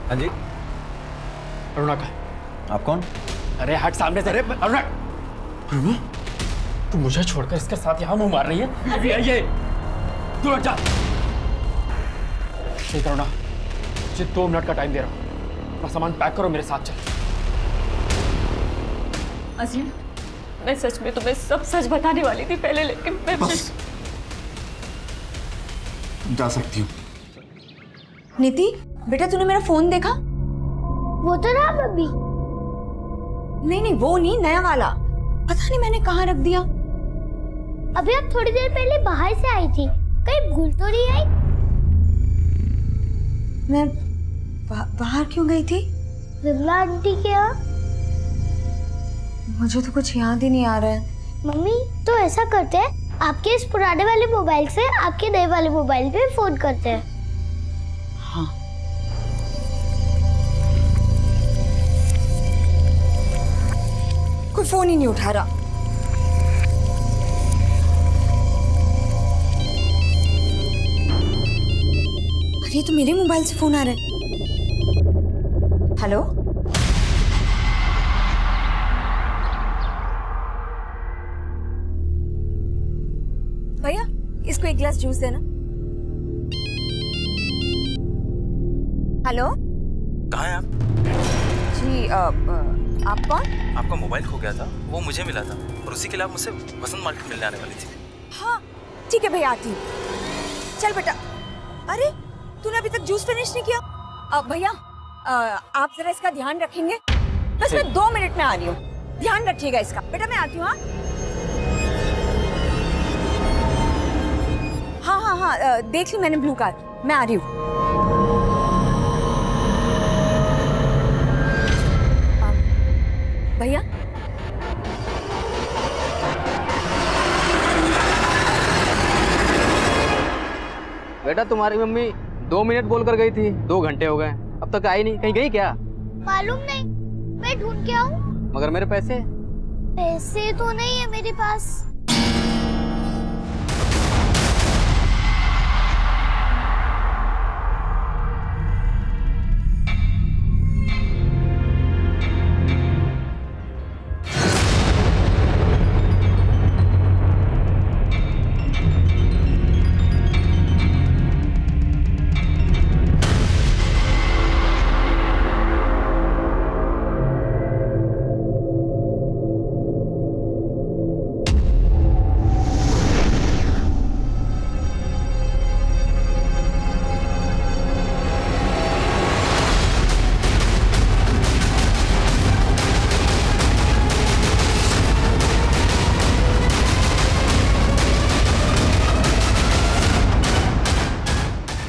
हाँ जी। अरुणा का। आप कौन? अरे हट सामने से। अरुणा, तू मुझे छोड़कर इसके साथ यहाँ मुंह मार रही है? ये तू हट जा। ठीक अरुणा, मुझे 2 मिनट का टाइम दे रहा हूँ। अपना सामान पैक करो, मेरे साथ चल। अजीम, मैं सच में तुम्हें सब सच बताने वाली थी पहले, लेकिन मैं बस जा सकती हूँ। नीति बेटा, तूने मेरा फोन देखा? वो तो रहा बब्बी। नहीं, वो नहीं, नया वाला। पता नहीं मैंने कहाँ रख दिया। अभी अब थोड़ी देर पहले बाहर से आई थी, कहीं भूल तो नहीं आई? मैं बाहर क्यों गई थी? विमला आंटी के यहाँ। मुझे तो कुछ याद ही नहीं आ रहा है। मम्मी, तो ऐसा करते हैं, आपके इस पुराने वाले मोबाइल से आपके नए वाले मोबाइल पे फोन करते हैं। हाँ। कोई फोन ही नहीं उठा रहा। अरे तो मेरे मोबाइल से फोन आ रहा है। हेलो, भैया इसको एक गिलास जूस देना। हेलो, कहाँ हैं आप? जी आप कौन? आपका मोबाइल खो गया था, वो मुझे मिला था और उसी के लिए आप मुझसे वसंत मार्केट मिलने आने वाली थी। हाँ ठीक है भैया, आती हूँ। चल बेटा। अरे तूने अभी तक जूस फिनिश नहीं किया? भैया आप जरा इसका ध्यान रखेंगे? बस मैं 2 मिनट में आ रही हूँ, ध्यान रखिएगा इसका। बेटा मैं आती हूँ। हाँ, देख ली मैंने ब्लू कार, मैं आ रही हूँ। भैया बेटा तुम्हारी मम्मी 2 मिनट बोलकर गई थी, 2 घंटे हो गए, अब तक आई नहीं। कहीं गई क्या? मालूम नहीं, मैं ढूंढ के आऊं। मगर मेरे पैसे तो नहीं है मेरे पास।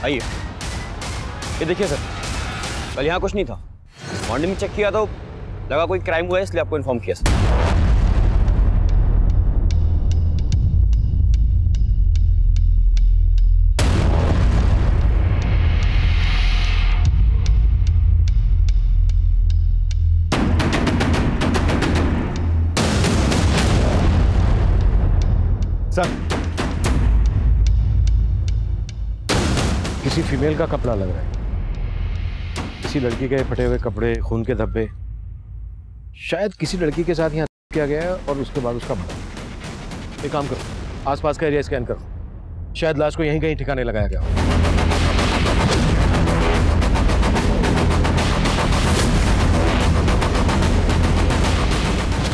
आइए, ये देखिए सर, कल यहाँ कुछ नहीं था। मॉर्निंग में चेक किया तो लगा कोई क्राइम हुआ है, इसलिए आपको इन्फॉर्म किया सर। सर, किसी फीमेल का कपड़ा लग रहा है, किसी लड़की के फटे हुए कपड़े, खून के धब्बे। शायद किसी लड़की के साथ यहाँ किया गया है और उसके बाद उसका मर्डर। एक काम करो, आसपास का एरिया स्कैन करो, शायद लाश को यहीं कहीं ठिकाने लगाया गया हो।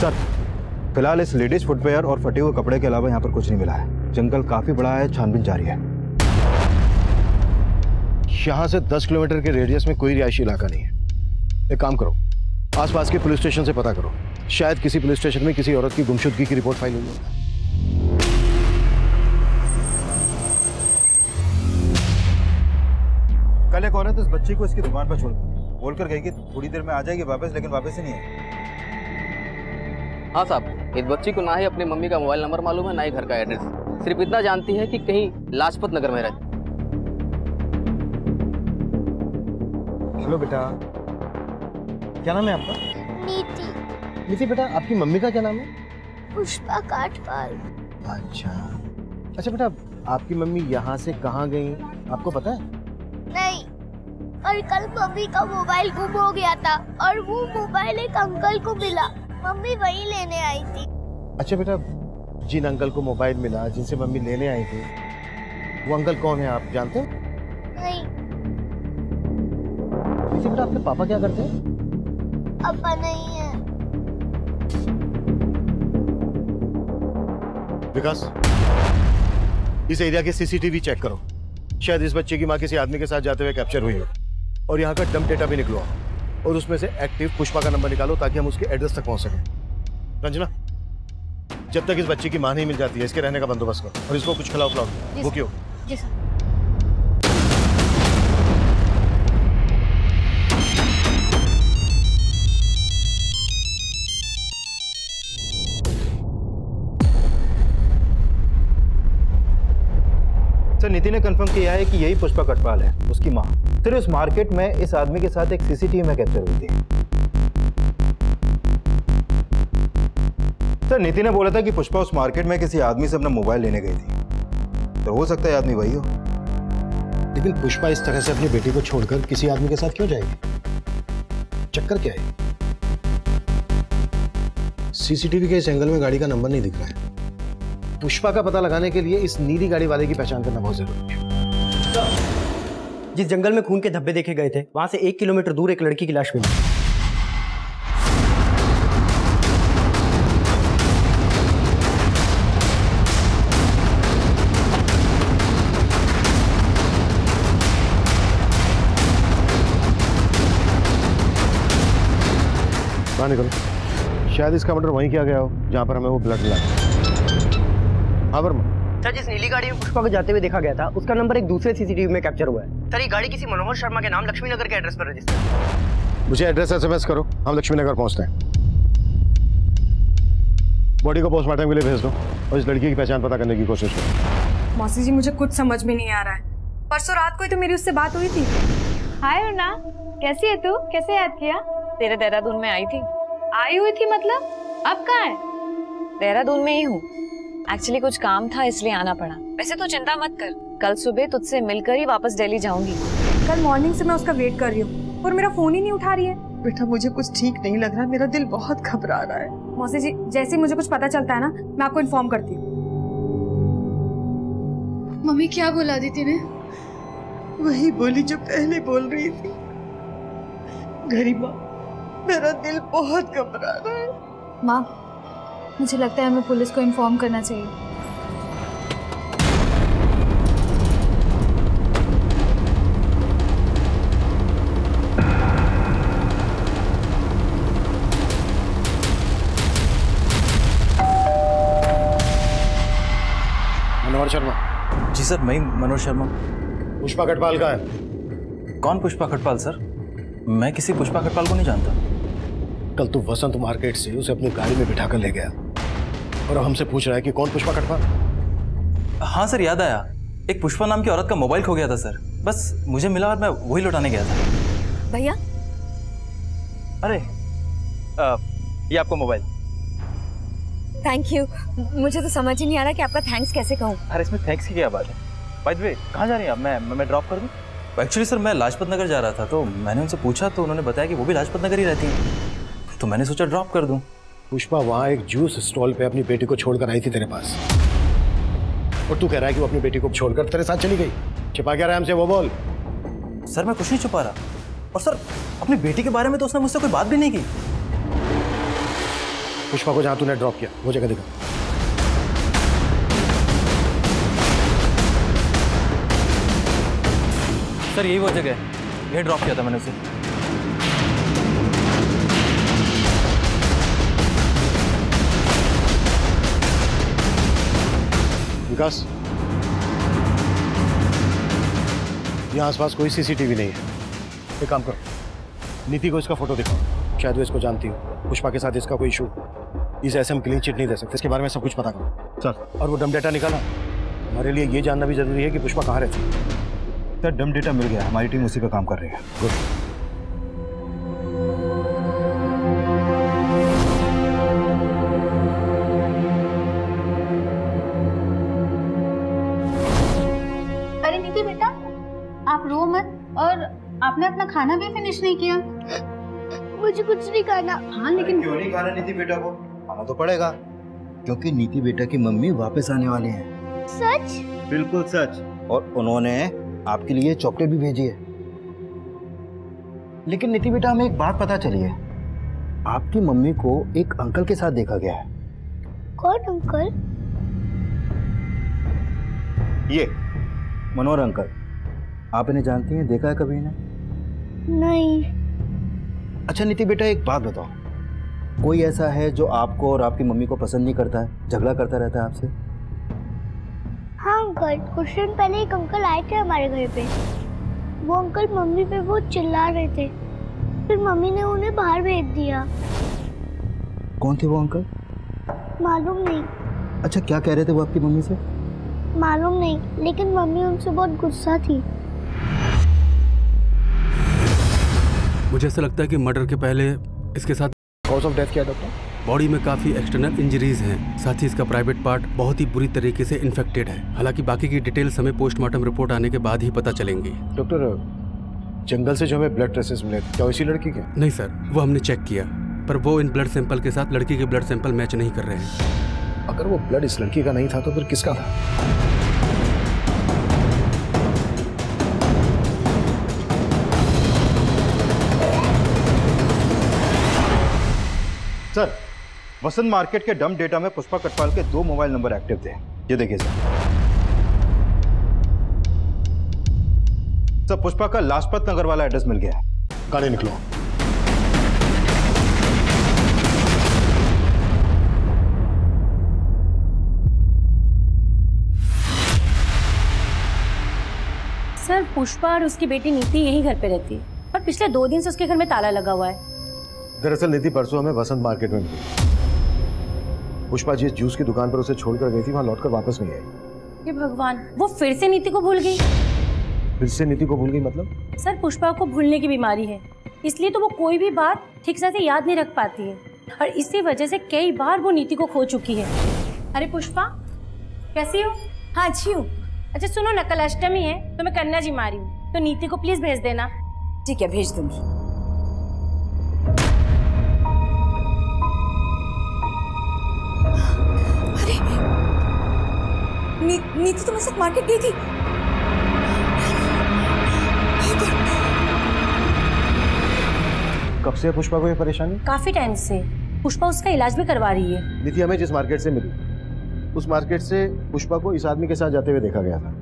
सर, फिलहाल इस लेडीज फुटवेयर और फटे हुए कपड़े के अलावा यहाँ पर कुछ नहीं मिला है। जंगल काफी बड़ा है, छानबीन जारी है। यहाँ से 10 किलोमीटर के रेडियस में कोई रिहायशी इलाका नहीं है। एक काम करो, आसपास के पुलिस स्टेशन से पता करो, शायद किसी पुलिस स्टेशन में किसी औरत की गुमशुदगी की रिपोर्ट फाइल हुई हो। कल एक औरत इस बच्ची को इसकी दुकान पर छोड़ बोलकर गई कि थोड़ी देर में आ जाएगी वापस, लेकिन वापस ही नहीं आई। हाँ साहब, इस बच्ची को ना ही अपनी मम्मी का मोबाइल नंबर मालूम है, ना ही घर का एड्रेस। सिर्फ इतना जानती है कि कहीं लाजपत नगर में रहती। हेलो बेटा, क्या नाम है आपका? नीति। नीति बेटा, आपकी मम्मी का क्या नाम है? पुष्पा काठपाल। अच्छा बेटा, आपकी मम्मी यहाँ से कहाँ गई आपको पता है? नहीं, और कल मम्मी का मोबाइल गुम हो गया था और वो मोबाइल एक अंकल को मिला, मम्मी वही लेने आई थी। अच्छा बेटा, जिन अंकल को मोबाइल मिला, जिनसे मम्मी लेने आई थी, वो अंकल कौन है आप जानते हो? नहीं। वैसे बेटा आपके पापा क्या करते हैं? पापा नहीं है। विकास, इस एरिया के सीसीटीवी चेक करो। शायद इस बच्चे की माँ किसी आदमी के साथ जाते हुए कैप्चर हुई हो और यहाँ का डंप डेटा भी निकलवा और उसमें से एक्टिव पुष्पा का नंबर निकालो ताकि हम उसके एड्रेस तक पहुंच सकें। रंजना, जब तक इस बच्चे की माँ नहीं मिल जाती है, इसके रहने का बंदोबस्त करो और इसको कुछ खिलाओ पिलाओ। वो क्यों? जी सर। सर, नीति ने कंफर्म किया है कि यही पुष्पा कटवाल है, उसकी माँ। सर, उस मार्केट में इस आदमी के साथ एक सीसीटीवी में कैप्चर हुई थी। सर, नीति ने बोला था कि पुष्पा उस मार्केट में किसी आदमी से अपना मोबाइल लेने गई थी, तो हो सकता है आदमी वही हो। लेकिन पुष्पा इस तरह से अपनी बेटी को छोड़कर किसी आदमी के साथ क्यों जाएगी? चक्कर क्या है? सीसीटीवी के इस एंगल में गाड़ी का नंबर नहीं दिख रहा है। पुष्पा का पता लगाने के लिए इस नीली गाड़ी वाले की पहचान करना बहुत जरूरी है। जिस जंगल में खून के धब्बे देखे गए थे, वहां से 1 किलोमीटर दूर एक लड़की की लाश मिली। बाहर निकलो। शायद इसका मर्डर वहीं किया गया हो जहां पर हमें वो ब्लड मिला। हाँ वर्मा। सर, जिस नीली गाड़ी में पुष्पा को जाते हुए देखा गया था, उसका नंबर एक दूसरे सीसीटीवी में कैप्चर हुआ है। सर, ये गाड़ी किसी मनोहर शर्मा के नाम लक्ष्मी नगर के एड्रेस पर रजिस्टर है। मुझे एड्रेस SMS करो, हम लक्ष्मी नगर पहुंचते हैं। बॉडी को पोस्टमार्टम के लिए भेज दो और इस लड़की की पहचान पता करने की कोशिश करो। मौसी जी, मुझे कुछ समझ में नहीं आ रहा है। परसों रात को ही तो मेरी उससे बात हुई थी। हाय अर्ना, कैसी है तू? कैसे याद किया? तेरे देहरादून में आई थी। आई हुई थी मतलब? अब कहाँ है? देहरादून में ही हूँ। एक्चुअली कुछ काम था इसलिए आना पड़ा। वैसे तो चिंता मत कर, कल सुबह तुझसे मिलकर ही वापस दिल्ली जाऊंगी। कल मॉर्निंग से मैं उसका वेट कर रही हूँ और मेरा फोन ही नहीं उठा रही है। बेटा, मुझे कुछ ठीक नहीं लग रहा, मेरा दिल बहुत घबरा रहा है। मौसी जी, जैसे ही मुझे कुछ पता चलता है ना, मैं आपको इन्फॉर्म करती हूँ। मम्मी क्या बोला अदिति ने? वही बोली जो पहले बोल रही थी। गरिमा, मेरा दिल बहुत घबरा रहा है। माँ, मुझे लगता है हमें पुलिस को इन्फॉर्म करना चाहिए। मनोहर शर्मा। जी सर, मैं मनोहर शर्मा। पुष्पा कटवाल का है? कौन पुष्पा कटवाल सर? मैं किसी पुष्पा कटवाल को नहीं जानता। कल तू वसंत मार्केट से उसे अपनी गाड़ी में बिठाकर ले गया और हमसे पूछ रहा है कि कौन पुष्पा कटवाल? हाँ सर, याद आया। एक पुष्पा नाम की औरत का मोबाइल खो गया था सर। बस मुझे मिला और मैं वही लौटाने गया था। भैया, अरे ये आपका मोबाइल। Thank you. मुझे तो समझ ही नहीं आ रहा कि आपका थैंक्स कैसे कहूँ। अरे इसमें थैंक्स की क्या बात है? बाय द वे, कहाँ जा रही हैं आप? मैं ड्रॉप कर दूँ? एक्चुअली सर, मैं लाजपत नगर जा रहा था, तो मैंने उनसे पूछा तो उन्होंने बताया कि वो भी लाजपत नगर ही रहती हैं, तो मैंने सोचा ड्रॉप कर दूं। पुष्पा वहाँ एक जूस स्टॉल पे अपनी बेटी को छोड़कर आई थी तेरे पास, और तू कह रहा है कि वो अपनी बेटी को छोड़कर तेरे साथ चली गई। छिपा क्या रहा है हमसे, वो बोल। सर, मैं कुछ नहीं छुपा रहा। और सर, अपनी बेटी के बारे में तो उसने मुझसे कोई बात भी नहीं की। पुष्पा को जहाँ तूने ड्रॉप किया वो जगह दिखा। सर, यही वो जगह है, यही ड्रॉप किया था मैंने उसे। विकास, यहाँ आसपास कोई सीसीटीवी नहीं है। एक काम करो, नीति को इसका फोटो दिखाओ, शायद वो इसको जानती हो। पुष्पा के साथ इसका कोई इशू, इसे ऐसे हम क्लीन चिट नहीं दे सकते। इसके बारे में सब कुछ पता करो सर। और वो डम डेटा निकाला, हमारे लिए ये जानना भी जरूरी है कि पुष्पा कहाँ रहती है। सर, डम डेटा मिल गया, हमारी टीम उसी पे काम कर रही है। गुड। अरे नीति बेटा, आप रो मत और आपने अपना खाना भी फिनिश नहीं किया। मुझे कुछ नहीं खाना। हाँ लेकिन क्यों नहीं खाना नीति बेटा को? खाना तो पड़ेगा, क्योंकि नीति बेटा की मम्मी वापस आने वाली हैं। सच? बिल्कुल सच। और उन्होंने आपके लिए चॉकलेट भी भेजी है। लेकिन नीति बेटा, हमें एक बात पता चली है, आपकी मम्मी को एक अंकल के साथ देखा गया है। कौन अंकल? ये मनोहर अंकल। आप इन्हें जानती हैं? देखा है कभी इन्हें? नहीं। अच्छा नीति बेटा, एक बात बताओ, कोई ऐसा है जो आपको और आपकी मम्मी को पसंद नहीं करता है, झगड़ा करता रहता है आपसे? हाँ अंकल, कुछ दिन पहले एक अंकल आए थे हमारे घर पे। वो अंकल मम्मी पे बहुत चिल्ला रहे थे, फिर मम्मी ने उन्हें बाहर भेज दिया। कौन थे वो अंकल? मालूम नहीं। अच्छा, क्या कह रहे थे वो आपकी मम्मी से? मालूम नहीं, लेकिन मम्मी उनसे बहुत गुस्सा थी। मुझे ऐसा लगता है कि मर्डर के पहले इसके साथ कॉज ऑफ डेथ क्या है डॉक्टर? बॉडी में काफ़ी एक्सटर्नल इंजरीज हैं, साथ ही इसका प्राइवेट पार्ट बहुत ही बुरी तरीके से इन्फेक्टेड है। हालांकि बाकी की डिटेल्स हमें पोस्टमार्टम रिपोर्ट आने के बाद ही पता चलेंगी। डॉक्टर, जंगल से जो हमें ब्लड ट्रेसेस मिले थे, क्या इसी लड़की के? नहीं सर, वो हमने चेक किया, पर वो इन ब्लड सैंपल के साथ लड़की के ब्लड सैंपल मैच नहीं कर रहे हैं। अगर वो ब्लड इस लड़की का नहीं था तो फिर किसका था? सर, वसंत मार्केट के डंप डेटा में पुष्पा कटवाल के 2 मोबाइल नंबर एक्टिव थे। ये देखिए सर। सर, पुष्पा का लाजपत नगर वाला एड्रेस मिल गया है। गाड़ी निकलो। सर, पुष्पा और उसकी बेटी नीति यही घर पे रहती है, पर पिछले 2 दिन से उसके घर में ताला लगा हुआ है। दरअसल नीति परसों हमें वसंत मार्केट में मिली। पुष्पा जिस जूस की दुकान पर उसे छोड़कर गई थी, वहां लौटकर वापस नहीं आई। ये भगवान, वो फिर से नीति को भूल गई। फिर से नीति को भूल गई मतलब? सर, पुष्पा को भूलने की बीमारी है, इसलिए तो वो कोई भी बात ठीक से याद नहीं रख पाती है, और इसी वजह से कई बार वो नीति को खो चुकी है। अरे पुष्पा, कैसी हो? हाँ अच्छी हूँ। अच्छा सुनो ना, कल अष्टमी है तो मैं कन्या जी मारी हूँ, तो नीति को प्लीज भेज देना। ठीक है, भेज दूंगी। अरे नीति तुम्हारे साथ मार्केट गई थी? कब से पुष्पा को ये परेशानी? काफी टाइम से। पुष्पा उसका इलाज भी करवा रही है। नीति हमें जिस मार्केट से मिली, उस मार्केट से पुष्पा को इस आदमी के साथ जाते हुए देखा गया था।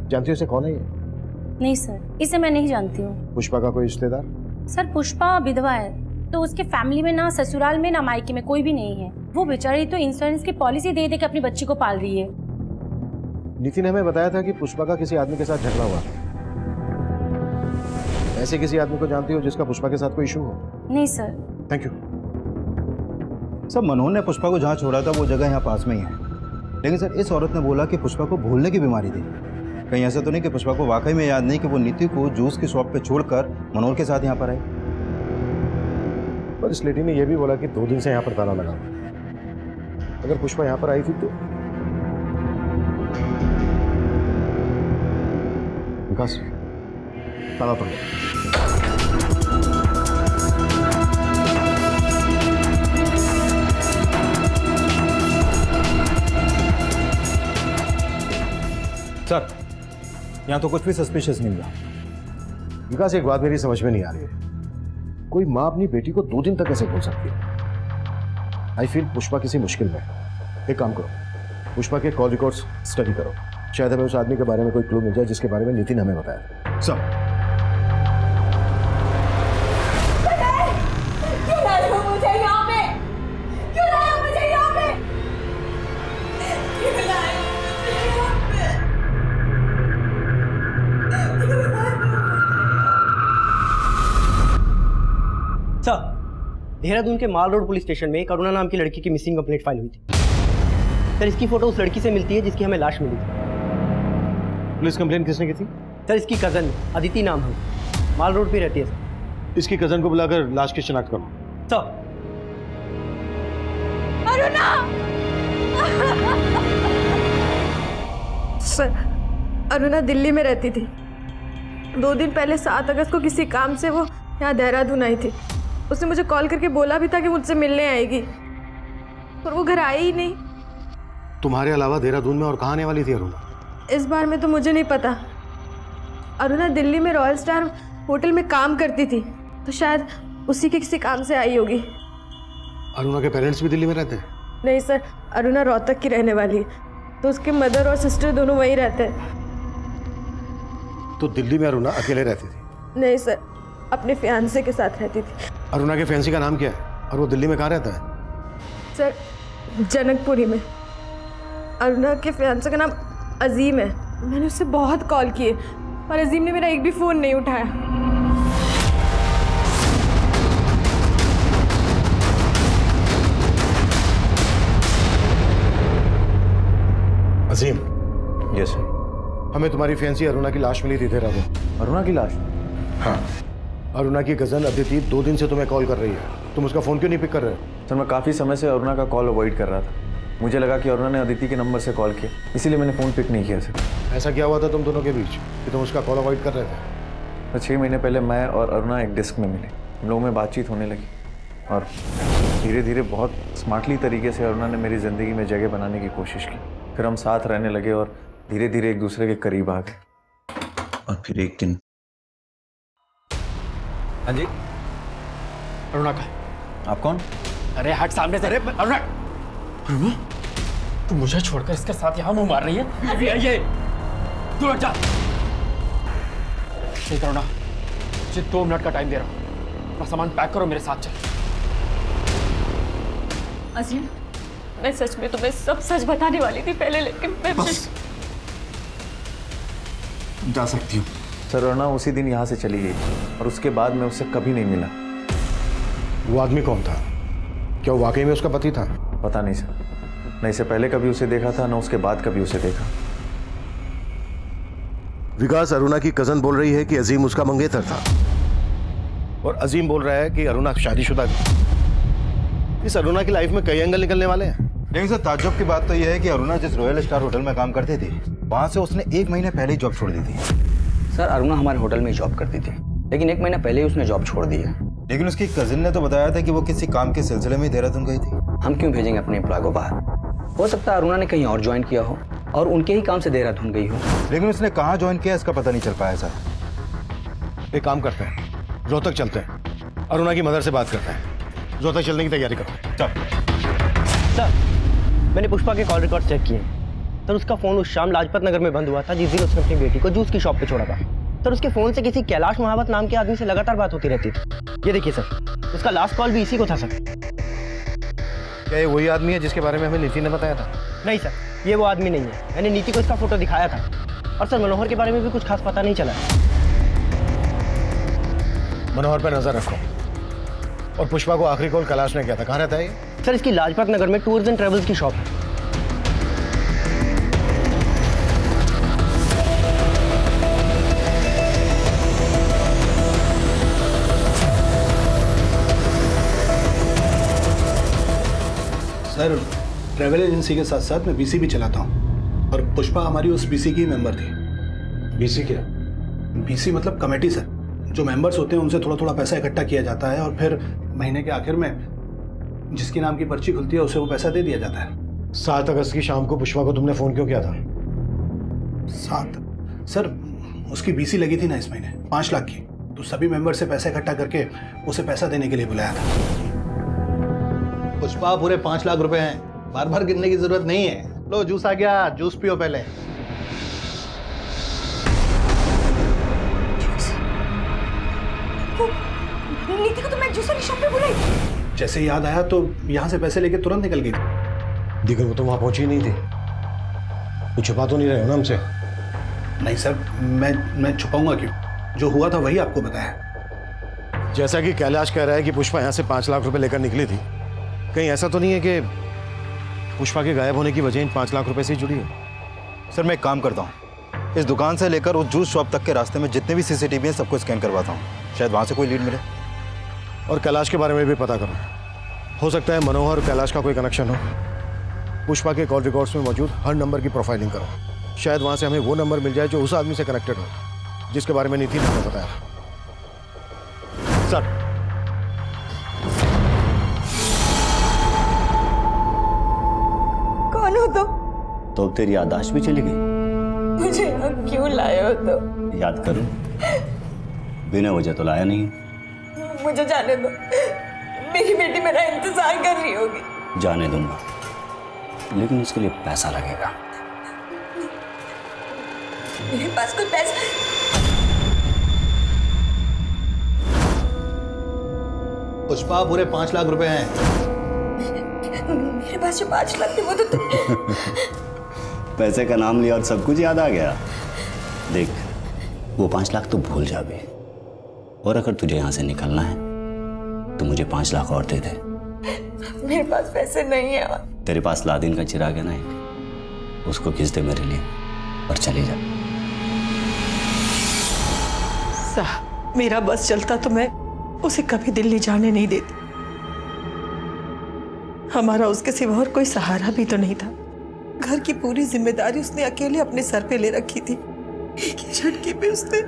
जानती हो उसे कौन है ये? नहीं सर, इसे मैं नहीं जानती हूँ। पुष्पा का कोई रिश्तेदार? सर, पुष्पा विधवा है, तो उसके फैमिली में ना ससुराल में ना मायके में कोई भी नहीं है। वो बेचारी तो इंश्योरेंस की पॉलिसी दे के अपनी बच्ची को पाल रही है। नीति ने हमें बताया था कि पुष्पा का किसी आदमी के साथ झगड़ा हुआ था। ऐसे किसी आदमी को जानती हो जिसका पुष्पा के साथ कोई इशू हो? नहीं सर। Thank you. सर, मनोहर ने पुष्पा को जहाँ छोड़ा था वो जगह यहाँ पास में ही है, लेकिन सर इस औरत ने बोला कि पुष्पा को भूलने की बीमारी थी। कहीं ऐसा तो नहीं कि पुष्पा को वाकई में याद नहीं कि वो नीति को जूस की शॉप पे छोड़कर मनोहर के साथ यहाँ पर आई? पर इस लेडी ने यह भी बोला कि 2 दिन से यहाँ पर ताला लगा। अगर पुष्पा यहाँ पर आई थी तो विकास, ताला तोड़। सर, यहाँ तो कुछ भी सस्पिशियस नहीं हुआ। विकास, एक बात मेरी समझ में नहीं आ रही है, कोई माँ अपनी बेटी को 2 दिन तक कैसे भूल सकती है? आई फील पुष्पा किसी मुश्किल में है। एक काम करो, पुष्पा के कॉल रिकॉर्ड्स स्टडी करो, शायद हमें उस आदमी के बारे में कोई क्लू मिल जाए जिसके बारे में नीति ने हमें बताया। सर, देहरादून के माल रोड पुलिस स्टेशन में करुणा नाम की लड़की की मिसिंग कंप्लेंट फाइल हुई थी। सर, इसकी फोटो उस लड़की से मिलती है जिसकी हमें लाश मिली थी। पुलिस कंप्लेंट किसने की थी? सर, इसकी कजन अदिति नाम है, माल रोड पे रहती है सर। इसकी कजन को बुलाकर लाश की शिनाख्त करो। सर। अरुणा! सर, अरुणा दिल्ली में रहती थी, 2 दिन पहले 7 अगस्त को किसी काम से वो यहाँ देहरादून आई थी। उसने मुझे कॉल करके बोला भी था कि मुझसे मिलने आएगी, पर वो घर आई ही नहीं। तुम्हारे अलावा देहरादून में और कहाँ आने वाली थी अरुणा? इस बार में तो मुझे नहीं पता। अरुणा दिल्ली में रॉयल स्टार होटल में काम करती थी, तो शायद उसी के किसी काम से आई होगी। अरुणा के पेरेंट्स भी दिल्ली में रहते हैं? नहीं सर, अरुणा रोहतक की रहने वाली है, तो उसके मदर और सिस्टर दोनों वहीं रहते हैं। तो दिल्ली में अरुणा अकेले रहती थी? नहीं सर, अपने फियांसे के साथ रहती थी। अरुणा के फियांसे का नाम क्या है और वो दिल्ली में कहाँ रहता है? सर, जनकपुरी में। अरुणा के फियांसे का नाम अजीम है। मैंने उससे बहुत कॉल किए, पर अजीम ने मेरा एक भी फ़ोन नहीं उठाया। अजीम। Yes sir. हमें तुम्हारी फियांसी अरुणा की लाश मिली थी देहरादून। अरुणा की लाश? हाँ। अरुणा की कज़न अदिति 2 दिन से तुम्हें कॉल कर रही है, तुम उसका फ़ोन क्यों नहीं पिक कर रहे? सर मैं काफ़ी समय से अरुणा का कॉल अवॉइड कर रहा था। मुझे लगा कि अरुणा ने अदिति के नंबर से कॉल किया, इसीलिए मैंने फ़ोन पिक नहीं किया सर। ऐसा क्या हुआ था तुम दोनों के बीच कि तुम उसका कॉल अवॉइड कर रहे थे? तो 6 महीने पहले मैं और अरुणा एक डिस्क में मिले, हम लोगों में बातचीत होने लगी और धीरे धीरे बहुत स्मार्टली तरीके से अरुणा ने मेरी ज़िंदगी में जगह बनाने की कोशिश की। फिर हम साथ रहने लगे और धीरे धीरे एक दूसरे के करीब आ गए। और फिर एक दिन। हाँ जी, अरुणा का? आप कौन? अरे हट सामने से। अरे अरुणा, तू मुझे छोड़कर इसके साथ यहाँ मुंह मार रही है? ये तू हट जा। ठीक अरुणा, मुझे 2 मिनट का टाइम दे रहा हूँ, अपना सामान पैक करो, मेरे साथ चल। अजीम, मैं सच में तुम्हें सब सच बताने वाली थी पहले, लेकिन मैं बस जा सकती हूँ। सर अरुणा उसी दिन यहाँ से चली गई और उसके बाद मैं उससे कभी नहीं मिला। वो आदमी कौन था? क्या वो वाकई में उसका पति था? पता नहीं सर, न इससे पहले कभी उसे देखा था, न उसके बाद कभी उसे देखा। विकास, अरुणा की कजन बोल रही है कि अजीम उसका मंगेतर था और अजीम बोल रहा है कि अरुणा शादीशुदा थी। इस अरुणा की लाइफ में कई एंगल निकलने वाले हैं। लेकिन सर ताज्जुब की बात तो यह है कि अरुणा जिस रॉयल स्टार होटल में काम करती थी, वहां से उसने 1 महीने पहले ही जॉब छोड़ दी थी। सर अरुणा हमारे होटल में जॉब करती थी, लेकिन 1 महीना पहले ही उसने जॉब छोड़ दी है। लेकिन उसकी कजिन ने तो बताया था कि वो किसी काम के सिलसिले में देहरादून गई थी। हम क्यों भेजेंगे अपने एम्प्लॉय को बाहर? हो सकता है अरुणा ने कहीं और ज्वाइन किया हो और उनके ही काम से देहरादून गई हो। लेकिन उसने कहाँ ज्वाइन किया इसका पता नहीं चल पाया सर। एक काम करते हैं, रोहतक चलते हैं, अरुणा की मदर से बात करते हैं, रोहतक चलने की तैयारी करते हैं। चल। सर, मैंने पुष्पा के कॉल रिकॉर्ड चेक किए। सर उसका फ़ोन उस शाम लाजपत नगर में बंद हुआ था जिस दिन उसने अपनी बेटी को जूस की शॉप पे छोड़ा था। सर उसके फ़ोन से किसी कैलाश महावत नाम के आदमी से लगातार बात होती रहती थी। ये देखिए सर, उसका लास्ट कॉल भी इसी को था सर। क्या ये वही आदमी है जिसके बारे में हमें नीति ने बताया था? नहीं सर, ये वो आदमी नहीं है। मैंने नीति को इसका फोटो दिखाया था और सर मनोहर के बारे में भी कुछ खास पता नहीं चला। मनोहर पर नजर रखो। और पुष्पा को आखिरी कॉल कैलाश ने किया था, कहाँ रहता है ये? सर इसकी लाजपत नगर में टूर्स एंड ट्रेवल्स की शॉप है। सर ट्रैवल एजेंसी के साथ साथ मैं बीसी भी चलाता हूँ और पुष्पा हमारी उस बीसी की मेंबर थी। बीसी क्या? बीसी मतलब कमेटी सर। जो मेंबर्स होते हैं उनसे थोड़ा थोड़ा पैसा इकट्ठा किया जाता है और फिर महीने के आखिर में जिसकी नाम की पर्ची खुलती है उसे वो पैसा दे दिया जाता है। 7 अगस्त की शाम को पुष्पा को तुमने फ़ोन क्यों किया था? 7 सर, उसकी बीसी लगी थी ना इस महीने 5 लाख की, तो सभी मेंबर से पैसा इकट्ठा करके उसे पैसा देने के लिए बुलाया था। पुष्पा पूरे 5 लाख रुपए हैं, बार बार गिनने की जरूरत नहीं है। लो जूस आ गया, जूस पियो पहले। नीति को तो मैं जूस वाली शॉप पे बुलाई। जैसे याद आया तो यहाँ से पैसे लेके तुरंत निकल गई। दिगर वो तो वहां पहुंची नहीं थी। कुछ छुपा तो नहीं रहे हो ना हमसे? नहीं सर, मैं छुपाऊंगा क्यों? जो हुआ था वही आपको बताया। जैसा कि कैलाश कह रहा है कि पुष्पा यहाँ से 5 लाख रुपए लेकर निकली थी, कहीं ऐसा तो नहीं है कि पुष्पा के गायब होने की वजह इन 5 लाख रुपए से जुड़ी है? सर मैं एक काम करता हूँ, इस दुकान से लेकर उस जूस शॉप तक के रास्ते में जितने भी सीसीटीवी हैं सबको स्कैन करवाता हूँ, शायद वहाँ से कोई लीड मिले। और कैलाश के बारे में भी पता करो, हो सकता है मनोहर और कैलाश का कोई कनेक्शन हो। पुष्पा के कॉल रिकॉर्ड्स में मौजूद हर नंबर की प्रोफाइलिंग करो, शायद वहाँ से हमें वो नंबर मिल जाए जो उस आदमी से कनेक्टेड हो। जिसके बारे में नीति ने हमें बताया। सर, कौन हो तुम? तो अब तेरी याददाश्त भी चली गई? मुझे यहाँ क्यों लाए हो तुम? याद करूं, बिना वजह तो लाया नहीं। मुझे जाने दो, मेरी बेटी मेरा इंतजार कर रही होगी। जाने दूंगा, लेकिन इसके लिए पैसा लगेगा। मेरे पास कोई पैसा? पुष्पा पूरे 5 लाख रुपए हैं। मेरे पास जो 5 लाख थे वो तो पैसे का नाम लिया और सब कुछ याद आ गया। देख, वो 5 लाख तो भूल जा भी, और अगर तुझे यहाँ से निकलना है तो मुझे 5 लाख और दे दे। मेरे पास पैसे नहीं है। तेरे पास लादिन का चिराग है ना एक, उसको खींच दे मेरे लिए और चली जा। साहब, मेरा बस चलता तो मैं उसे कभी दिल्ली जाने नहीं देती। हमारा उसके सिवा और कोई सहारा भी तो नहीं था। घर की पूरी जिम्मेदारी उसने अकेले अपने सर पे ले रखी थी। एक ही झटके पे उसने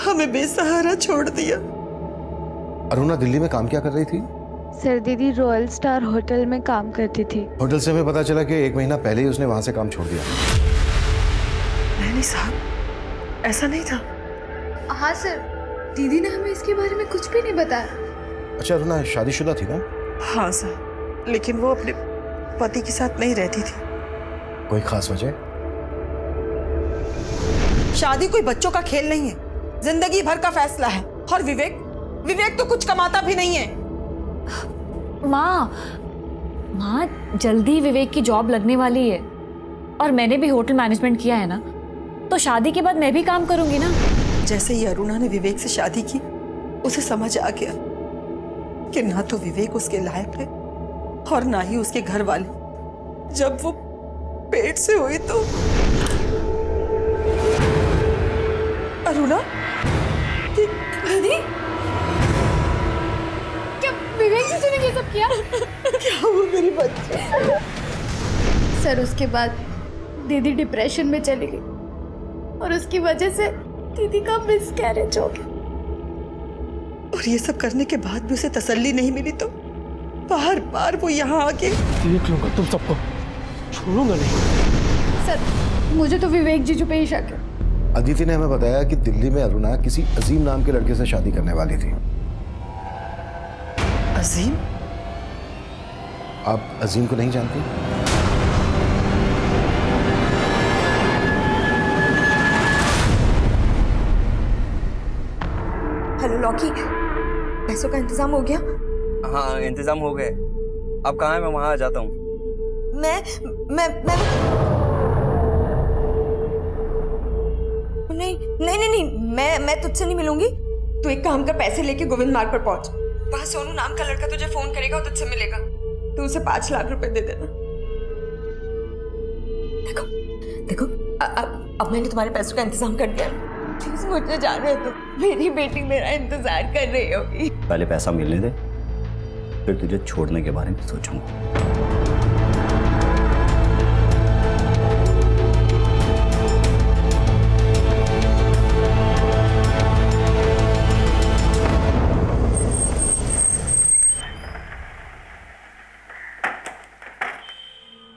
हमें बेसहारा छोड़ दिया। अरुणा दिल्ली में काम क्या कर रही थी? सर, दीदी रॉयल स्टार होटल में काम करती थी। होटल से हमें पता चला कि 1 महीना पहले ही उसने वहां से काम छोड़ दिया। नहीं साहब, ऐसा नहीं था। हाँ सर, दीदी ने हमें इसके बारे में कुछ भी नहीं बताया। अच्छा, अरुणा शादीशुदा थी ना? हाँ सर, लेकिन वो अपने पति के साथ नहीं रहती थी। कोई खास वजह? शादी कोई बच्चों का खेल नहीं है, जिंदगी भर का फैसला है। और विवेक तो कुछ कमाता भी नहीं है। माँ जल्दी विवेक की जॉब लगने वाली है, और मैंने भी होटल मैनेजमेंट किया है ना, तो शादी के बाद मैं भी काम करूंगी ना। जैसे ही अरुणा ने विवेक से शादी की, उसे समझ आ गया कि ना तो विवेक उसके लायक है और ना ही उसके घर वाले। जब वो पेट से हुई तो अरुणा, दीदी, क्या विवेक जी ने ये सब किया? क्या हुआ मेरी बच्ची? सर, उसके बाद दीदी डिप्रेशन में चली गई और उसकी वजह से दीदी का मिसकैरेज हो गया। और ये सब करने के बाद भी उसे तसल्ली नहीं मिली तो बार बार वो यहाँ आके देख लूंगा तुम सबको, छोड़ूंगा नहीं। सर, मुझे तो विवेक जीजू पे ही शक है। अदिति ने हमें बताया कि दिल्ली में अरुणा किसी अजीम नाम के लड़के से शादी करने वाली थी। अजीम? आप अजीम को नहीं जानती? हेलो लॉकी, पैसों का इंतजाम हो गया? हाँ, इंतजाम हो गए। अब कहाँ है? मैं वहां आ जाता हूँ। मैं नहीं, मैं तुझसे नहीं मिलूंगी। तू एक काम कर, पैसे लेके गोविंद मार्ग पर पहुंच। वहां सोनू नाम का लड़का तुझे फोन करेगा और तुझसे मिलेगा। तू उसे 5 लाख रुपए दे देना। देखो अब मैंने तुम्हारे पैसों का इंतजाम कर दिया। प्लीज मुझे जाने दो, मेरी बेटी मेरा इंतजार कर रही होगी। पहले पैसा मिलने दे, फिर तुझे छोड़ने के बारे में सोचूंगा।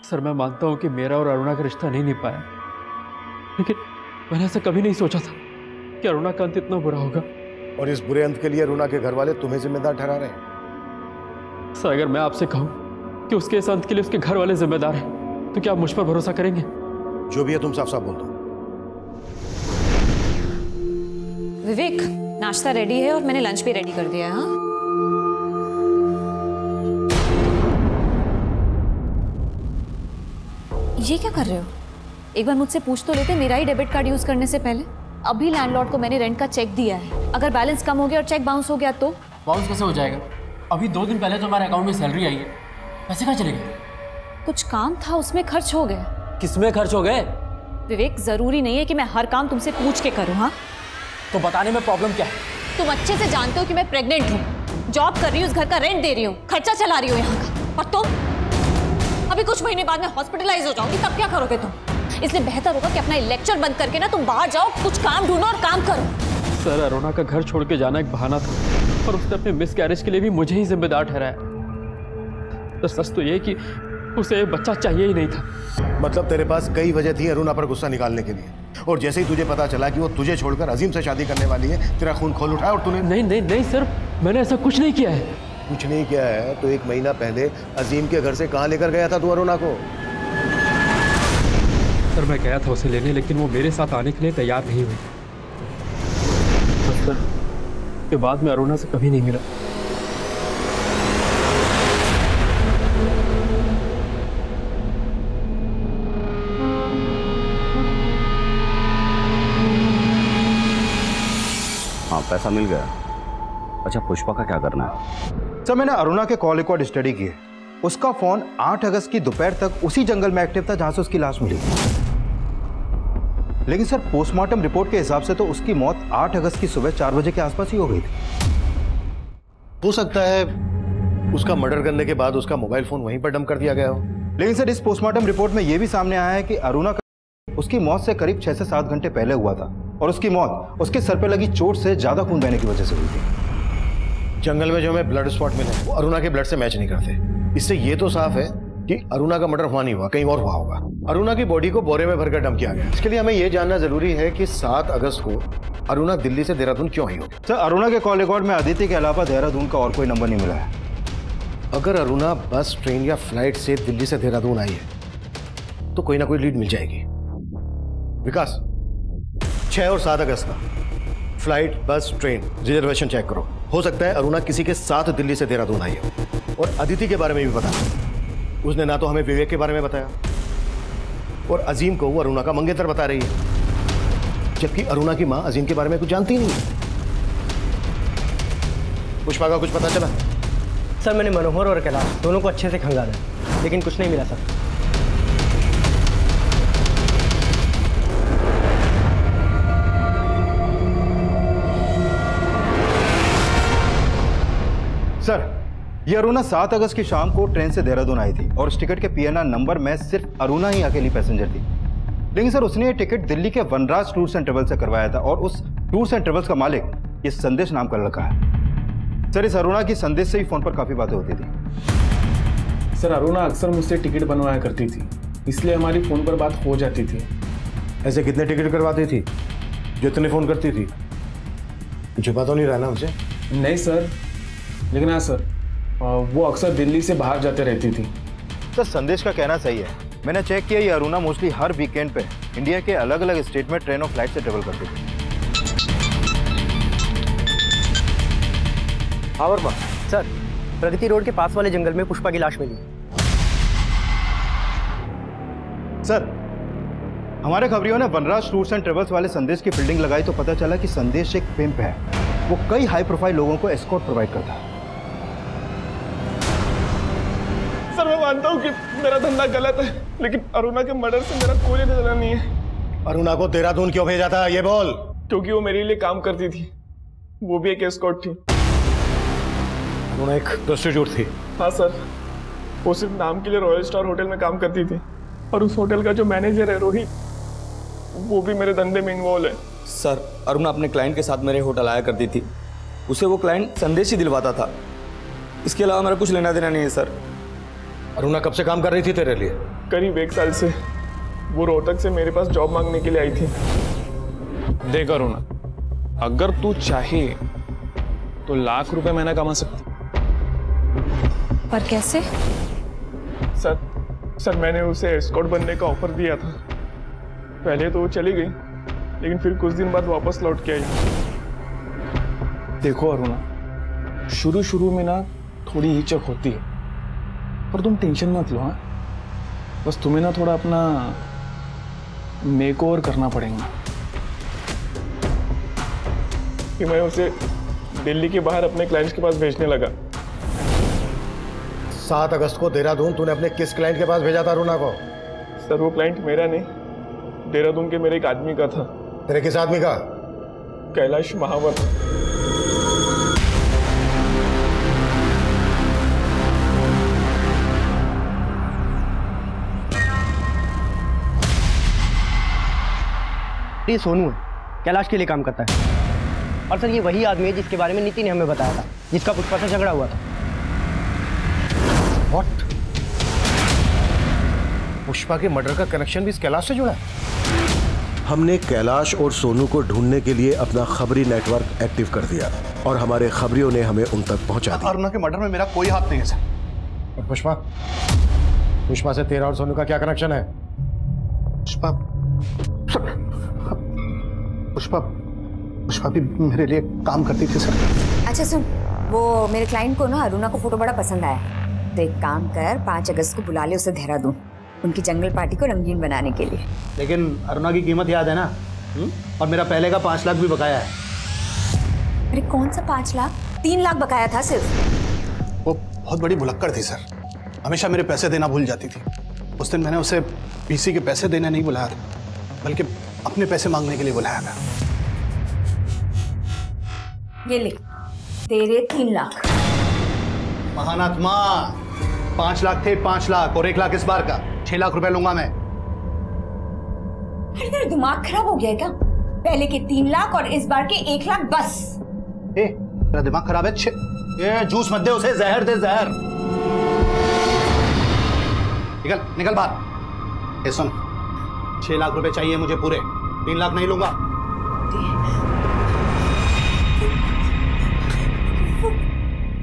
सर, मैं मानता हूं कि मेरा और अरुणा का रिश्ता नहीं निभ पाया, लेकिन मैंने ऐसा कभी नहीं सोचा था कि अरुणा का अंत इतना बुरा होगा। और इस बुरे अंत के लिए अरुणा के घर वाले तुम्हें जिम्मेदार ठहरा रहे हैं। सर, अगर मैं आपसे कहूं कि उसके इस अंत के लिए उसके घर वाले जिम्मेदार हैं, तो क्या आप मुझ पर भरोसा करेंगे? जो भी है तुम साफ साफ बोल दो। विवेक, नाश्ता रेडी है और मैंने लंच भी रेडी कर दिया है। हाँ, ये क्या कर रहे हो? एक बार मुझसे पूछ तो लेते मेरा ही डेबिट कार्ड यूज करने से पहले। अभी लैंडलॉर्ड को मैंने रेंट का चेक दिया है, अगर बैलेंस कम हो गया और चेक बाउंस हो गया तो? बाउंस कैसे हो जाएगा? अभी 2 दिन पहले तो हमारे अकाउंट में सैलरी आई है, पैसे कहाँ चले गए? कुछ काम था, उसमें खर्च हो गए। किसमें खर्च हो गए? विवेक, जरूरी नहीं है कि मैं हर काम तुमसे पूछ के करूँ। हाँ, तो बताने में प्रॉब्लम क्या है? तुम अच्छे से जानते हो कि मैं प्रेग्नेंट हूँ, जॉब कर रही हूँ, उस घर का रेंट दे रही हूँ, खर्चा चला रही हूँ यहाँ का। और तुम अभी कुछ महीने बाद में हॉस्पिटलाइज हो जाऊंगी, तब क्या करोगे तुम? इसलिए बेहतर होगा कि अपना लेक्चर बंद करके ना तुम बाहर जाओ, कुछ काम ढूंढो और काम करो। सर, अरुणा का घर छोड़ के जाना एक बहाना था और उसने अपने मिस कैरेज के लिए भी मुझे ही जिम्मेदार ठहराया। तो सच तो ये कि उसे बच्चा चाहिए ही नहीं था। मतलब तेरे पास कई वजह थी अरुणा पर गुस्सा निकालने के लिए, और जैसे ही तुझे पता चला कि वो तुझे छोड़कर अजीम से शादी करने वाली है, तेरा खून खोल उठा और तूने... नहीं नहीं नहीं सर, मैंने ऐसा कुछ नहीं किया है। कुछ नहीं किया है तो 1 महीना पहले अजीम के घर से कहाँ लेकर गया था तू अरुणा को? सर, मैं गया था उसे लेने, लेकिन वो मेरे साथ आने के लिए तैयार नहीं हुई। सर, के बाद मैं अरुणा से कभी नहीं मिला। हाँ, पैसा मिल गया। अच्छा, पुष्पा का क्या करना है? सर, मैंने अरुणा के कॉल रिकॉर्ड स्टडी किए। उसका फोन 8 अगस्त की दोपहर तक उसी जंगल में एक्टिव था जहां से उसकी लाश मिली। लेकिन सर, पोस्टमार्टम रिपोर्ट के हिसाब से तो उसकी मौत 8 अगस्त की सुबह 4 बजे के आसपास ही हो गई थी। हो सकता है उसका मर्डर करने के बाद उसका मोबाइल फोन वहीं पर डंप कर दिया गया हो। लेकिन सर, इस पोस्टमार्टम रिपोर्ट में यह भी सामने आया है कि अरुणा का उसकी मौत से करीब 6 से 7 घंटे पहले हुआ था, और उसकी मौत उसके सर पर लगी चोट से ज्यादा खून बहने की वजह से हुई थी। जंगल में जो हमें ब्लड स्पॉट मिले वो अरुणा के ब्लड से मैच नहीं करते। इससे ये तो साफ है कि अरुणा का मर्डर हुआ नहीं हुआ, कहीं और हुआ होगा। अरुणा की बॉडी को बोरे में भरकर डंप किया गया। इसके लिए हमें यह जानना जरूरी है कि 7 अगस्त को अरुणा दिल्ली से देहरादून क्यों आई होगी। सर, अरुणा के कॉल रिकॉर्ड में अदिति के अलावा देहरादून का और कोई नंबर नहीं मिला है। अगर अरुणा बस, ट्रेन या फ्लाइट से दिल्ली से देहरादून आई है तो कोई ना कोई लीड मिल जाएगी। विकास, 6 और 7 अगस्त का फ्लाइट, बस, ट्रेन रिजर्वेशन चेक करो। हो सकता है अरुणा किसी के साथ दिल्ली से देहरादून आई हो। और अदिति के बारे में भी पता, उसने ना तो हमें विवेक के बारे में बताया और अजीम को वो अरुणा का मंगेतर बता रही है, जबकि अरुणा की मां अजीम के बारे में कुछ जानती नहीं। पुष्पा का कुछ पता चला? सर, मैंने मनोहर और कैलाश दोनों को अच्छे से खंगाला, लेकिन कुछ नहीं मिला सर। सर, ये अरुणा 7 अगस्त की शाम को ट्रेन से देहरादून आई थी और उस टिकट के PNR नंबर में सिर्फ अरुणा ही अकेली पैसेंजर थी। लेकिन सर, उसने ये टिकट दिल्ली के वनराज टूर्स एंड ट्रेवल्स से करवाया था, और उस टूर्स एंड ट्रेवल्स का मालिक ये संदेश नाम का लड़का है। सर, इस अरुणा की संदेश से ही फोन पर काफी बातें होती थी। सर, अरुणा अक्सर मुझसे टिकट बनवाया करती थी, इसलिए हमारी फोन पर बात हो जाती थी। ऐसे कितने टिकट करवाती थी जो इतने फोन करती थी? छुपा तो नहीं रहा ना उसे? नहीं सर, लेकिन हाँ सर, वो अक्सर दिल्ली से बाहर जाते रहती थी। सर, संदेश का कहना सही है। मैंने चेक किया, ये अरुणा मोस्टली हर वीकेंड पे इंडिया के अलग अलग स्टेट में ट्रेन और फ्लाइट से ट्रेवल करती थी। हाँ वर्मा सर, प्रगति रोड के पास वाले जंगल में पुष्पा की लाश मिली। सर, हमारे खबरियों ने वनराज टूर्स एंड ट्रेवल्स वाले संदेश की फील्डिंग लगाई तो पता चला कि संदेश एक पिम्प है। वो कई हाई प्रोफाइल लोगों को एस्कॉर्ट प्रोवाइड करता है। सर, मैं मानता हूँ कि मेरा धंधा गलत है, लेकिन अरुणा के मर्डर से मेरा कोई लेना नहीं है। अरुणा को देहरादून क्यों भेजा था ये बोल? क्योंकि वो मेरे लिए काम करती थी, वो भी एक एस्कॉर्ट थी। अरुणा एक प्रोस्टिट्यूट थी? हाँ सर, वो सिर्फ नाम के लिए रॉयल स्टार होटल में काम करती थी, और उस होटल का जो मैनेजर है रोहित, वो भी मेरे धंधे में इन्वॉल्व है। सर, अरुणा अपने क्लाइंट के साथ मेरे होटल आया करती थी, उसे वो क्लाइंट संदेश ही दिलवाता था। इसके अलावा मेरा कुछ लेना देना नहीं है सर। अरुणा कब से काम कर रही थी तेरे लिए? करीब 1 साल से। वो रोहतक से मेरे पास जॉब मांगने के लिए आई थी। देख अरुणा, अगर तू चाहे तो लाख रुपए महीना कमा सकती। पर कैसे? सर, मैंने उसे एस्कॉर्ट बनने का ऑफर दिया था। पहले तो वो चली गई, लेकिन फिर कुछ दिन बाद वापस लौट के आई। देखो अरुणा, शुरू में ना थोड़ी हिचक होती है, पर तुम टेंशन मत लो। हाँ, बस तुम्हें ना थोड़ा अपना मेकओवर करना पड़ेगा। कि मैं उसे दिल्ली के बाहर अपने क्लाइंट्स के पास भेजने लगा। 7 अगस्त को देहरादून तूने अपने किस क्लाइंट के पास भेजा था अरुणा को? सर, वो क्लाइंट मेरा नहीं, देहरादून के मेरे एक आदमी का था। तेरे किस आदमी का? कैलाश महावर। ये सोनू है, कैलाश के लिए काम करता है। और सर ये वही आदमी है जिसके बारे में नीति ने हमें बताया था, जिसका पुष्पा से झगड़ा हुआ था। What? पुष्पा के मर्डर का कनेक्शन भी इस कैलाश से जुड़ा है? हमने कैलाश और सोनू को ढूंढने के लिए अपना खबरी नेटवर्क एक्टिव कर दिया और हमारे खबरियों ने हमें उन तक पहुंचा दिया। अरुणा के मर्डर में मेरा कोई हाथ नहीं है सर। और पुष्पा से तेरा और सोनू का क्या कनेक्शन है? पुष्पा भी मेरे लिए काम करती थी सर। अच्छा सुन, वो मेरे क्लाइंट को ना अरुणा को फोटो बड़ा पसंद आया, तो एक काम कर 5 अगस्त को बुला ले उसे देहरादून, उनकी जंगल पार्टी को रंगीन बनाने के लिए। लेकिन अरुणा की कीमत याद है ना? और मेरा पहले का 5 लाख भी बकाया है। अरे कौन सा 5 लाख? 3 लाख बकाया था सिर्फ। वो बहुत बड़ी भुलक्कड़ थी सर, हमेशा मेरे पैसे देना भूल जाती थी। उस दिन मैंने उसे पीसी के पैसे देने नहीं बुलाया था, बल्कि अपने पैसे मांगने के लिए बुलाया था। ये ले तेरे 3 लाख। महानात्मा 5 लाख थे, 5 लाख और 1 लाख इस बार का, 6 लाख रुपए लूंगा मैं। अरे तेरा दिमाग खराब हो गया है क्या? पहले के 3 लाख और इस बार के 1 लाख बस। तेरा दिमाग खराब है? ये जूस मत दे उसे, जहर दे, जहर। निकल बाहर। सुन, 6 लाख रुपए चाहिए मुझे पूरे, 3 लाख नहीं लूंगा।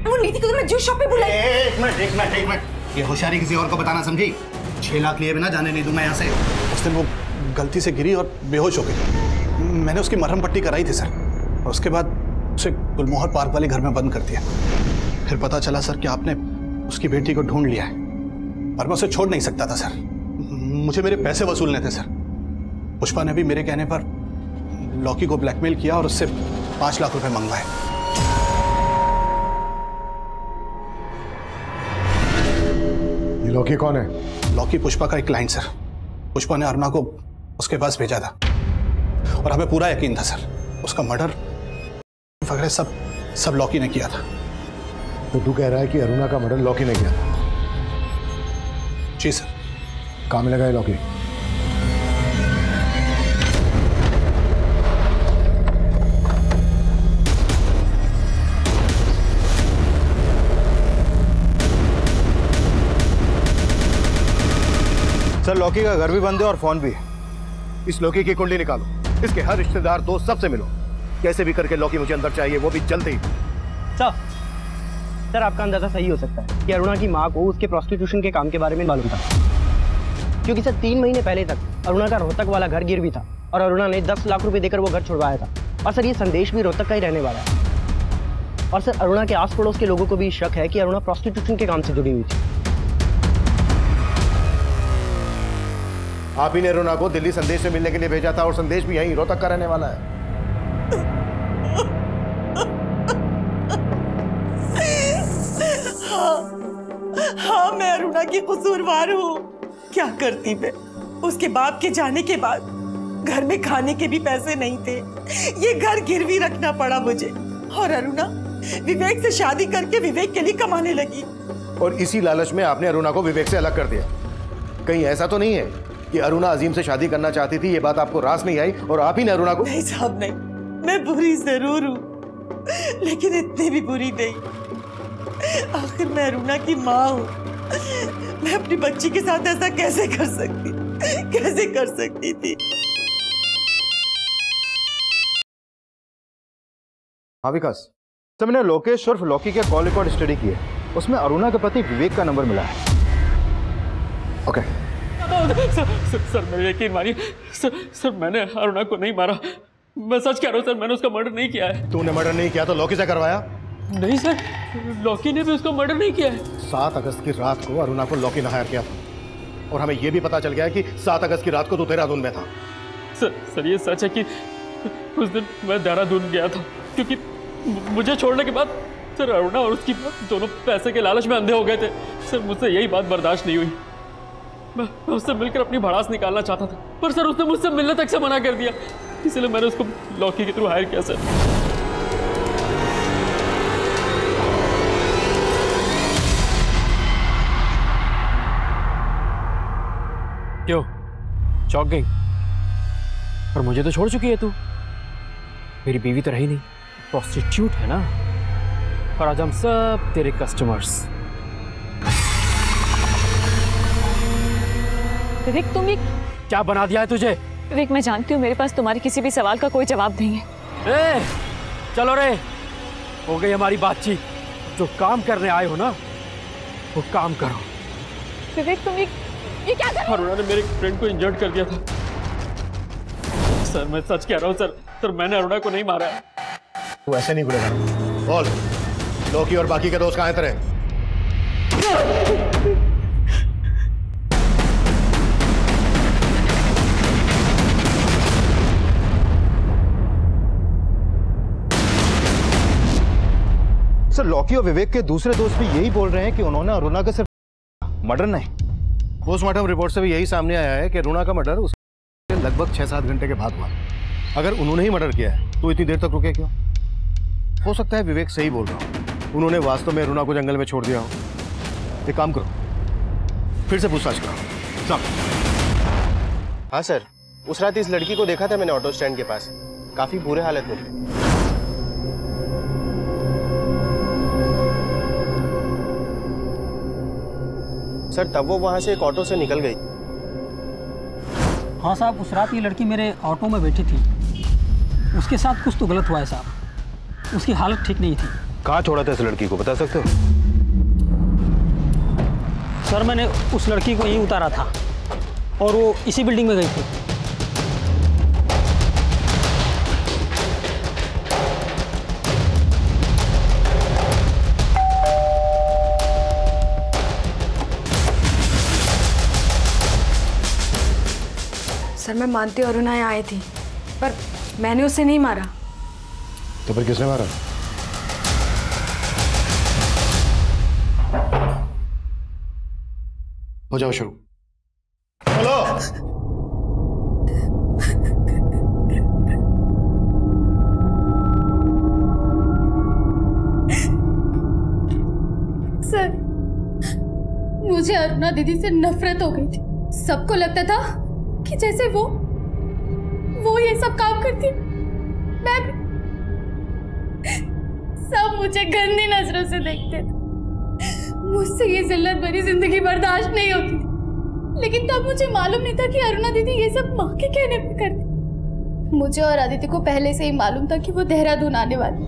वो नीति को तो मैं जूस शॉप पे बुलाई। एक मिनट, ये होशियारी किसी और को बताना समझी? 6 लाख लिए बिना जाने नहीं दूंगा यहाँ से। उस दिन वो गलती से गिरी और बेहोश हो गई। मैंने उसकी मरहम पट्टी कराई थी सर, और उसके बाद उसे गुलमोहर पार्क वाले घर में बंद कर दिया। फिर पता चला सर कि आपने उसकी बेटी को ढूंढ लिया है, और मैं उसे छोड़ नहीं सकता था सर। मुझे मेरे पैसे वसूलने थे सर। पुष्पा ने भी मेरे कहने पर लॉकी को ब्लैकमेल किया और उससे 5 लाख रुपए मंगवाए। ये लॉकी कौन है? लॉकी पुष्पा का एक क्लाइंट सर। पुष्पा ने अरुणा को उसके पास भेजा था और हमें पूरा यकीन था सर, उसका मर्डर वगैरह सब लॉकी ने किया था। तो तू कह रहा है कि अरुणा का मर्डर लॉकी ने किया था? जी सर। कहाँ मिलेगा ये लॉकी? सर लॉकी का घर भी बंद है और फोन भी। इस लॉकी की कुंडली निकालो, इसके हर रिश्तेदार दोस्त सबसे मिलो, कैसे भी करके लॉकी मुझे अंदर चाहिए, वो भी जल्द ही। सर आपका अंदाजा सही हो सकता है कि अरुणा की माँ को उसके प्रोस्टिट्यूशन के काम के बारे में मालूम था, क्योंकि सर 3 महीने पहले तक अरुणा का रोहतक वाला घर गिरवी था और अरुणा ने 10 लाख रुपए देकर वो घर छुड़वाया था। और सर ये संदेश भी रोहतक का ही रहने वाला है। और सर अरुणा के आस पड़ोस के लोगों को भी शक है कि अरुणा प्रोस्टिट्यूशन के काम से जुड़ी हुई थी। आप ही ने अरुणा को दिल्ली संदेश से मिलने के लिए भेजा था और संदेश भी यहीं रोहतक का रहने वाला है। हाँ मैं अरुणा की कसूरवार हूँ। क्या करती मैं? उसके बाप के जाने के बाद घर में खाने के भी पैसे नहीं थे, ये घर गिरवी रखना पड़ा मुझे। और अरुणा विवेक से शादी करके विवेक के लिए कमाने लगी। और इसी लालच में आपने अरुणा को विवेक से अलग कर दिया। कहीं ऐसा तो नहीं है कि अरुणा अजीम से शादी करना चाहती थी, ये बात आपको रास नहीं आई और आप ही ने अरुणा को? नहीं साहब नहीं, मैं बुरी जरूर हूँ लेकिन इतनी भी बुरी नहीं। आखिर मैं अरुणा की माँ हूँ, मैं अपनी बच्ची के साथ ऐसा कैसे कर सकती थी? हाँ विकास, तो मैंने लोकेश उर्फ लॉकी के कॉल रिकॉर्ड स्टडी किए, उसमें अरुणा के पति विवेक का नंबर मिला है। ओके सर मेरे यकीन मानिए सर मैंने अरुणा को नहीं मारा, मैं सच कह रहा हूँ सर, मैंने उसका मर्डर नहीं किया है। तूने मर्डर नहीं किया तो लॉकी से करवाया? नहीं सर, लॉकी ने भी उसका मर्डर नहीं किया है। 7 अगस्त की रात को अरुणा को लॉकी ने हायर किया था और हमें यह भी पता चल गया कि 7 अगस्त की रात को तू देहरादून में था। सर ये सच है कि उस दिन मैं देहरादून गया था, क्योंकि मुझे छोड़ने के बाद सर अरुणा और उसकी दोनों पैसे के लालच में अंधे हो गए थे। सर मुझसे यही बात बर्दाश्त नहीं हुई, मैं उससे मिलकर अपनी भड़ास निकालना चाहता था, पर सर उसने मुझसे मिलने तक से मना कर दिया, इसलिए मैंने उसको लॉकी के थ्रू हायर किया सर। क्यों चौंक गई? पर मुझे तो छोड़ चुकी है तू। मेरी बीवी तो रही नहीं, प्रोस्टिट्यूट है ना। और आज हम सब तेरे कस्टमर्स। विवेक तुम ये क्या बना दिया है तुझे? विवेक मैं जानती हूँ मेरे पास तुम्हारे किसी भी सवाल का कोई जवाब नहीं है। चलो रे, हो गई हमारी बातचीत। जो काम करने आए हो ना, वो काम करो। विवेक तुम ये क्या कर रहे हो? अरुणा ने मेरे फ्रेंड को इंजर्ड कर दिया था। सर मैं सच कह रहा हूँ सर मैंने अरुणा को नहीं मारा है। तू ऐसे नहीं गुड़ेगा। बोल, लोकी और बाकी के दोस्त कहाँ हैं तेरे? सर लॉकी और विवेक के दूसरे दोस्त भी यही बोल रहे हैं कि उन्होंने अरुणा का सिर्फ मर्डर नहीं। पोस्टमार्टम रिपोर्ट से भी यही सामने आया है कि अरुणा का मर्डर उसके लगभग 6-7 घंटे के बाद हुआ। अगर उन्होंने ही मर्डर किया है तो इतनी देर तक रुके क्यों? हो सकता है विवेक सही बोल रहा हो, उन्होंने वास्तव में अरुणा को जंगल में छोड़ दिया हो। एक काम करो, फिर से पूछताछ करो। हाँ सर, उस रात इस लड़की को देखा था मैंने ऑटो स्टैंड के पास, काफी बुरे हालत में थी। सर तब वो वहां से एक ऑटो से निकल गई। हाँ साहब, उस रात ये लड़की मेरे ऑटो में बैठी थी। उसके साथ कुछ तो गलत हुआ है साहब, उसकी हालत ठीक नहीं थी। कहाँ छोड़ा था इस लड़की को, बता सकते हो? सर मैंने उस लड़की को यहीं उतारा था और वो इसी बिल्डिंग में गई थी। सर मैं मानती हूँ अरुणा यहाँ आई थी, पर मैंने उसे नहीं मारा। तो फिर किसने मारा? हो जाओ शुरू। चलो। सर मुझे अरुणा दीदी से नफरत हो गई थी। सबको लगता था कि जैसे वो ये सब काम करती, मैं भी। सब मुझे गंदी नजरों से देखते थे। मुझसे ये जिल्लत भरी जिंदगी बर्दाश्त नहीं होती थी। लेकिन तब मुझे मालूम नहीं था कि अरुणा दीदी ये सब माँ के कहने पे करती। मुझे और आदित्य को पहले से ही मालूम था कि वो देहरादून आने वाली,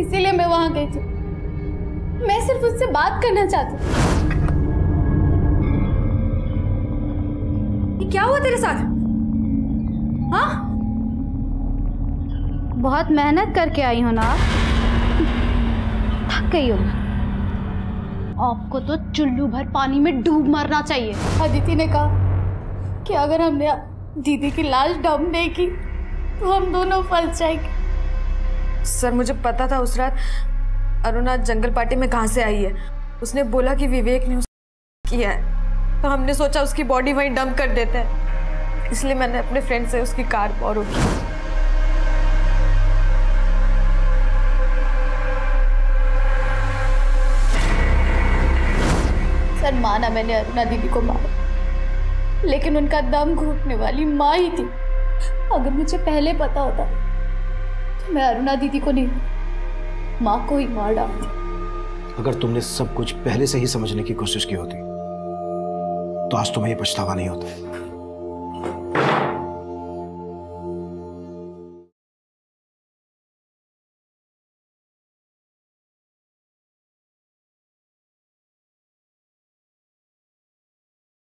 इसीलिए मैं वहां गई थी। मैं सिर्फ उससे बात करना चाहती थी। ये क्या हुआ तेरे साथ? हाँ? बहुत मेहनत करके आई हो ना, थक गई हो। आपको तो चुल्लू भर पानी में डूब मरना चाहिए। अदिति ने कहा कि अगर हमने दीदी की लाश डंप नहीं की तो हम दोनों फंस जाएंगे। सर मुझे पता था उस रात अरुणा जंगल पार्टी में कहाँ से आई है। उसने बोला कि विवेक ने उसे किया है, तो हमने सोचा उसकी बॉडी वहीं डंप कर देते हैं। इसलिए मैंने अपने फ्रेंड से उसकी कार बोरो की। सर माना मैंने अरुणा दीदी को मारा, लेकिन उनका दम घुटने वाली माँ ही थी। अगर मुझे पहले पता होता तो मैं अरुणा दीदी को नहीं, माँ को ही मार डालती। अगर तुमने सब कुछ पहले से ही समझने की कोशिश की होती तो आज तुम्हें ये पछतावा नहीं होता।